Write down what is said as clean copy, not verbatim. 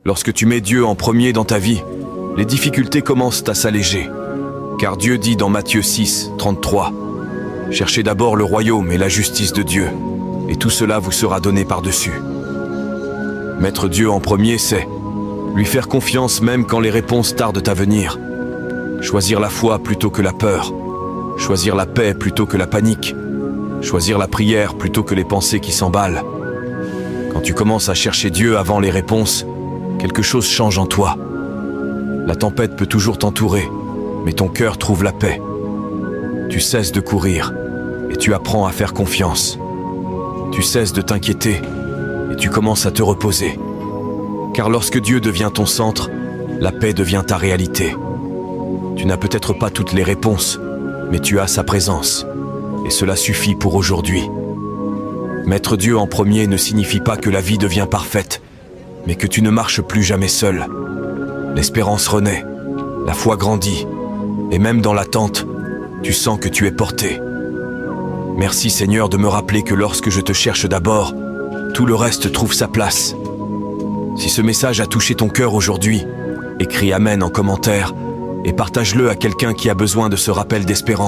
Lorsque tu mets Dieu en premier dans ta vie, les difficultés commencent à s'alléger. Car Dieu dit dans Matthieu 6, 33, « Cherchez d'abord le royaume et la justice de Dieu, et tout cela vous sera donné par-dessus. » Mettre Dieu en premier, c'est lui faire confiance même quand les réponses tardent à venir. Choisir la foi plutôt que la peur. Choisir la paix plutôt que la panique. Choisir la prière plutôt que les pensées qui s'emballent. Quand tu commences à chercher Dieu avant les réponses, quelque chose change en toi. La tempête peut toujours t'entourer, mais ton cœur trouve la paix. Tu cesses de courir et tu apprends à faire confiance. Tu cesses de t'inquiéter et tu commences à te reposer. Car lorsque Dieu devient ton centre, la paix devient ta réalité. Tu n'as peut-être pas toutes les réponses, mais tu as sa présence. Et cela suffit pour aujourd'hui. Mettre Dieu en premier ne signifie pas que la vie devient parfaite, mais que tu ne marches plus jamais seul. L'espérance renaît, la foi grandit, et même dans l'attente, tu sens que tu es porté. Merci Seigneur de me rappeler que lorsque je te cherche d'abord, tout le reste trouve sa place. Si ce message a touché ton cœur aujourd'hui, écris Amen en commentaire et partage-le à quelqu'un qui a besoin de ce rappel d'espérance.